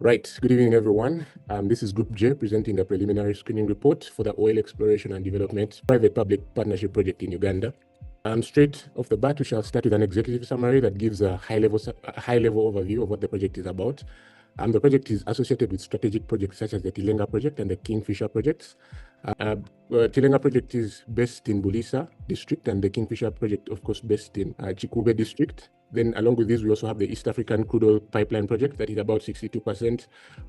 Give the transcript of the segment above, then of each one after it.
Right. Good evening, everyone. This is Group J presenting the preliminary screening report for the Oil Exploration and Development Private-Public Partnership Project in Uganda. Straight off the bat, we shall start with an executive summary that gives a high-level overview of what the project is about. The project is associated with strategic projects such as the Tilenga project and the Kingfisher projects. Tilenga project is based in Bulisa district, and the Kingfisher project, of course, based in Chikube district. Then along with this, we also have the East African Crude Oil Pipeline project that is about 62%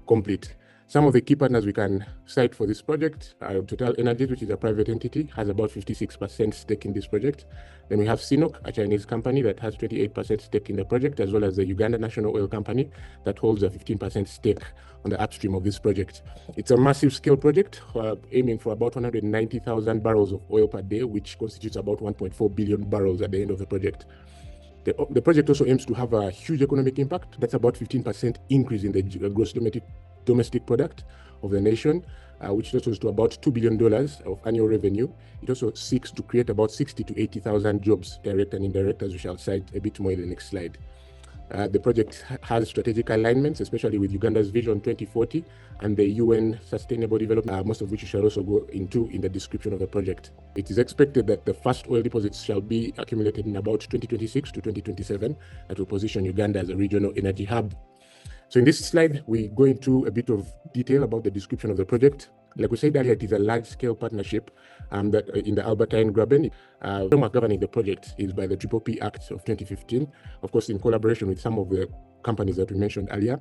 complete. Some of the key partners we can cite for this project are Total Energies, which is a private entity, has about 56% stake in this project. Then we have CNOOC, a Chinese company that has 28% stake in the project, as well as the Uganda National Oil Company that holds a 15% stake on the upstream of this project. It's a massive scale project, aiming for about 190,000 barrels of oil per day, which constitutes about 1.4 billion barrels at the end of the project. The project also aims to have a huge economic impact. That's about 15% increase in the gross domestic product of the nation, which totals to about $2 billion of annual revenue. It also seeks to create about 60 to 80,000 jobs, direct and indirect, as we shall cite a bit more in the next slide. The project has strategic alignments, especially with Uganda's Vision 2040 and the UN Sustainable Development, most of which we shall also go into in the description of the project. It is expected that the first oil deposits shall be accumulated in about 2026 to 2027, that will position Uganda as a regional energy hub. So in this slide, we go into a bit of detail about the description of the project. Like we said earlier, it is a large-scale partnership that in the Albertine Graben. The framework governing the project is by the PPP Act of 2015, of course, in collaboration with some of the companies that we mentioned earlier.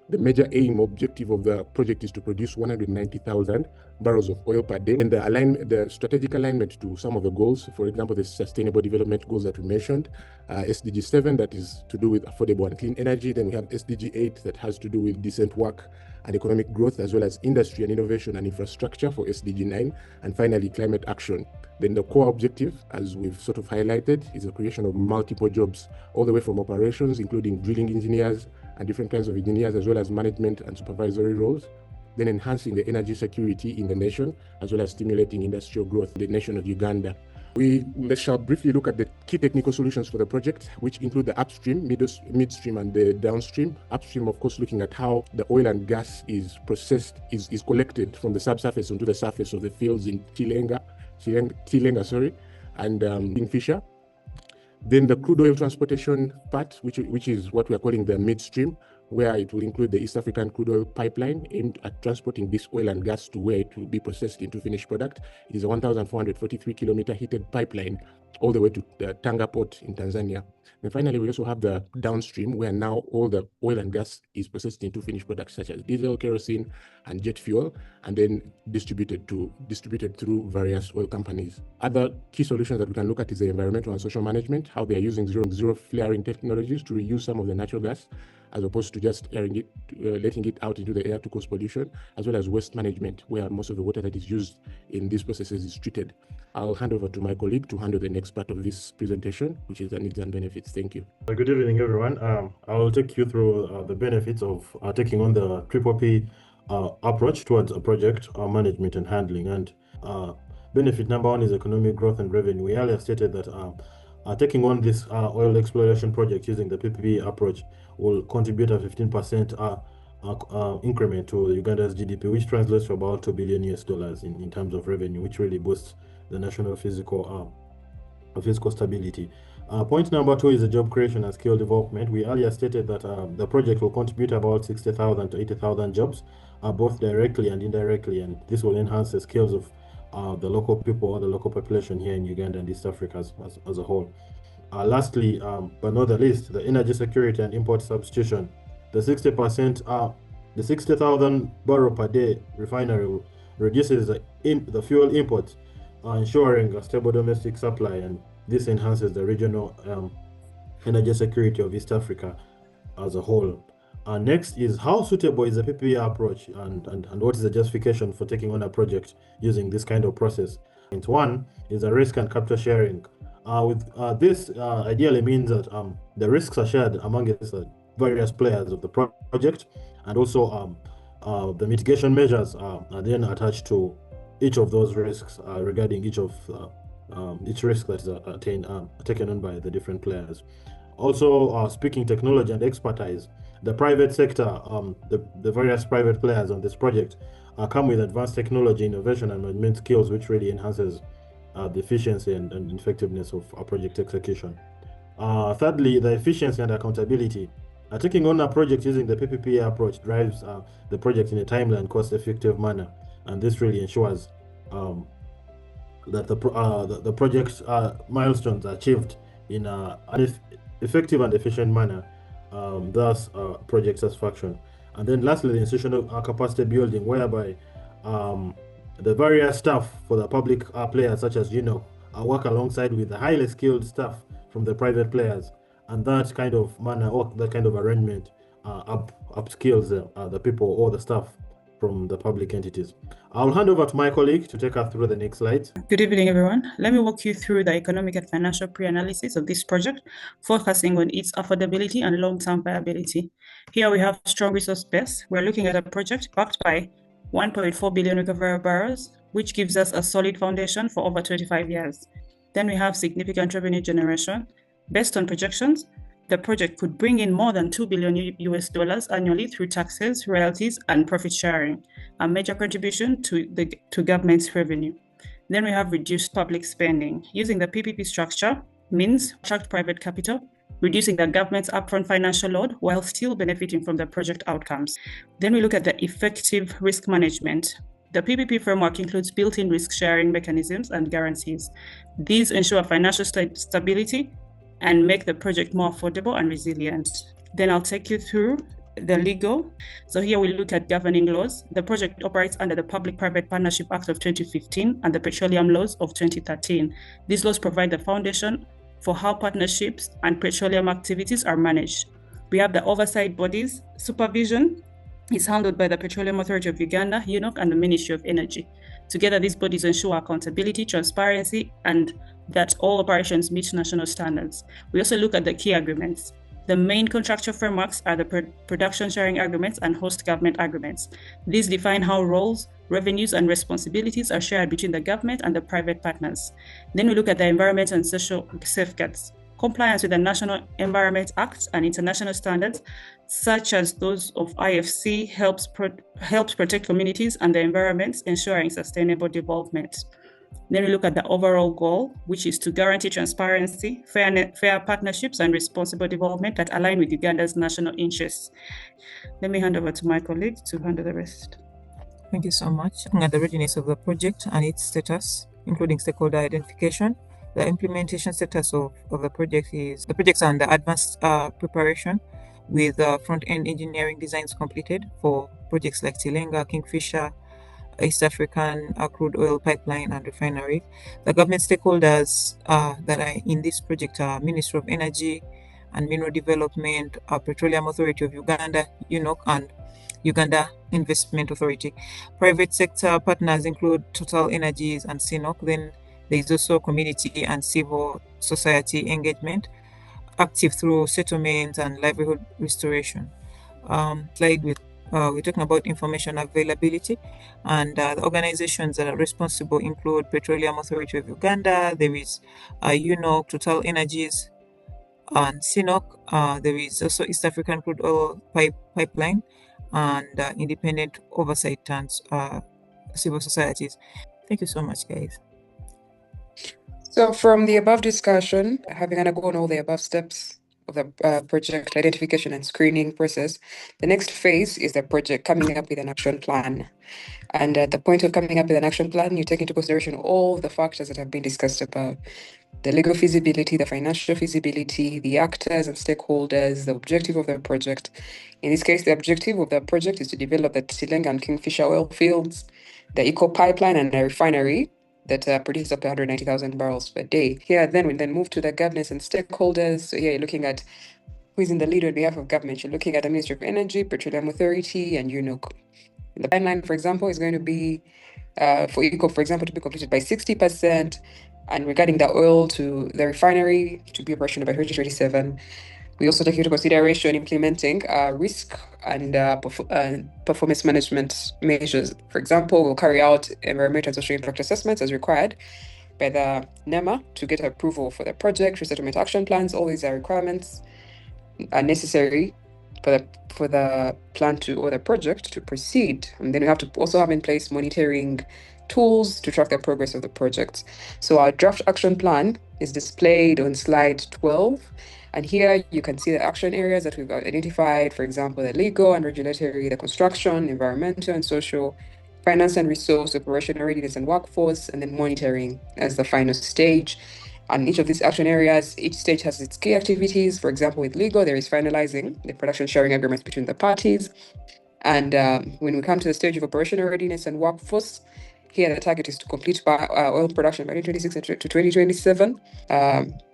The major objective of the project is to produce 190,000 barrels of oil per day. And the strategic alignment to some of the goals, for example, the sustainable development goals that we mentioned, SDG 7, that is to do with affordable and clean energy. Then we have SDG 8, that has to do with decent work and economic growth, as well as industry and innovation and infrastructure for SDG 9. And finally, climate action. Then the core objective, as we've sort of highlighted, is the creation of multiple jobs, all the way from operations, including drilling engineers and different kinds of engineers, as well as management and supervisory roles. Then enhancing the energy security in the nation, as well as stimulating industrial growth in the nation of Uganda. We shall briefly look at the key technical solutions for the project, which include the upstream, midstream, and the downstream. Upstream, of course, looking at how the oil and gas is processed, is collected from the subsurface onto the surface of the fields in Tilenga, and Kingfisher. Then the crude oil transportation part, which is what we are calling the midstream, where it will include the East African Crude Oil Pipeline aimed at transporting this oil and gas to where it will be processed into finished product. It is a 1,443-kilometer heated pipeline all the way to the Tanga port in Tanzania. And finally, we also have the downstream, where now all the oil and gas is processed into finished products such as diesel, kerosene, and jet fuel, and then distributed through various oil companies. Other key solutions that we can look at is the environmental and social management, how they are using zero flaring technologies to reuse some of the natural gas, as opposed to just letting it out into the air to cause pollution, as well as waste management, where most of the water that is used in these processes is treated. I'll hand over to my colleague to handle the next part of this presentation, which is the needs and benefits. Thank you. Good evening, everyone. I will take you through the benefits of taking on the PPP approach towards a project management and handling. And benefit number one is economic growth and revenue. We earlier stated that taking on this oil exploration project using the PPP approach will contribute a 15% increment to Uganda's GDP, which translates to about $2 billion in terms of revenue, which really boosts the national fiscal stability. Point number two is the job creation and skill development. We earlier stated that the project will contribute about 60,000 to 80,000 jobs, both directly and indirectly, and this will enhance the skills of the local people or the local population here in Uganda and East Africa as a whole. Lastly, but not the least, the energy security and import substitution. The 60%, the 60,000 barrel per day refinery reduces the fuel import, ensuring a stable domestic supply, and this enhances the regional energy security of East Africa as a whole. Next is how suitable is the PPP approach, and what is the justification for taking on a project using this kind of process. Point one is the risk and capital sharing. This ideally means that the risks are shared among the various players of the project, and also the mitigation measures are then attached to each of those risks regarding each risk that is taken on by the different players. Also, speaking technology and expertise, the private sector, the various private players on this project come with advanced technology, innovation, and management skills, which really enhances the efficiency and effectiveness of project execution. Thirdly, the efficiency and accountability. Taking on a project using the PPP approach drives the project in a timely and cost-effective manner, and this really ensures that the project's milestones are achieved in an effective and efficient manner, thus project satisfaction. And then lastly, the institutional capacity building, whereby um, the various staff for the public players, such as work alongside with the highly skilled staff from the private players, and that kind of manner or that kind of arrangement upskills the people or the staff from the public entities. I'll hand over to my colleague to take us through the next slide. Good evening, everyone. Let me walk you through the economic and financial pre-analysis of this project, focusing on its affordability and long-term viability. Here we have strong resource base. We're looking at a project backed by 1.4 billion recoverable barrels, which gives us a solid foundation for over 25 years. Then we have significant revenue generation. Based on projections, the project could bring in more than $2 billion US dollars annually through taxes, royalties, and profit sharing, a major contribution to government's revenue. Then we have reduced public spending. Using the PPP structure means attract private capital, reducing the government's upfront financial load while still benefiting from the project outcomes. Then we look at the effective risk management. The PPP framework includes built-in risk-sharing mechanisms and guarantees. These ensure financial stability and make the project more affordable and resilient. Then I'll take you through the legal. So here we look at governing laws. The project operates under the Public-Private Partnership Act of 2015 and the Petroleum Laws of 2013. These laws provide the foundation for how partnerships and petroleum activities are managed. We have the oversight bodies. Supervision is handled by the Petroleum Authority of Uganda, UNOC, and the Ministry of Energy. Together, these bodies ensure accountability, transparency, and that all operations meet national standards. We also look at the key agreements. The main contractual frameworks are the production sharing agreements and host government agreements. These define how roles, revenues, and responsibilities are shared between the government and the private partners. Then we look at the environment and social safeguards. Compliance with the National Environment Act and international standards, such as those of IFC, helps protect communities and the environment, ensuring sustainable development. Then we look at the overall goal, which is to guarantee transparency, fair partnerships, and responsible development that align with Uganda's national interests. Let me hand over to my colleague to handle the rest. Thank you so much. Looking at the readiness of the project and its status, including stakeholder identification, the implementation status of the project is the project's under advanced preparation with front-end engineering designs completed for projects like Tilenga, Kingfisher, East African crude oil pipeline and refinery. The government stakeholders that are in this project are Ministry of Energy and Mineral Development, Petroleum Authority of Uganda, UNOC, and Uganda Investment Authority. Private sector partners include Total Energies and CNOC. Then there is also community and civil society engagement, active through settlement and livelihood restoration. Slide with we're talking about information availability, and the organizations that are responsible include Petroleum Authority of Uganda, there is UNOC, Total Energies, and CNOC. There is also East African Crude Oil Pipeline and independent oversight and civil societies. Thank you so much, guys. So from the above discussion, having undergone all the above steps of the project identification and screening process, the next phase is the project coming up with an action plan. And at the point of coming up with an action plan, you take into consideration all the factors that have been discussed above: the legal feasibility, the financial feasibility, the actors and stakeholders, the objective of the project. In this case, the objective of the project is to develop the Tilenga and Kingfisher oil fields, the eco pipeline and the refinery that produces up to 190,000 barrels per day. Here, then we then move to the governance and stakeholders. So here you're looking at who is in the lead on behalf of government. You're looking at the Ministry of Energy, Petroleum Authority, and UNOC. The timeline, for example, is going to be for eco, for example, to be completed by 60%, and regarding the oil to the refinery to be operational by 2027. We also take into consideration implementing risk and performance management measures. For example, we'll carry out environmental and social impact assessments as required by the NEMA to get approval for the project, resettlement action plans. All these are requirements are necessary for the plan to or the project to proceed. And then we have to also have in place monitoring tools to track the progress of the project. So our draft action plan is displayed on slide 12. And here you can see the action areas that we've identified, for example, the legal and regulatory, the construction, environmental and social, finance and resource, operational readiness and workforce, and then monitoring as the final stage. And each of these action areas, each stage has its key activities. For example, with legal, there is finalizing the production sharing agreements between the parties. And when we come to the stage of operational readiness and workforce, here the target is to complete oil production by 2026 to 2027.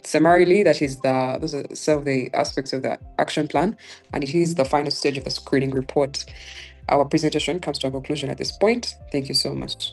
Summarily, those are some of the aspects of the action plan, and it is the final stage of the screening report. Our presentation comes to a conclusion at this point. Thank you so much.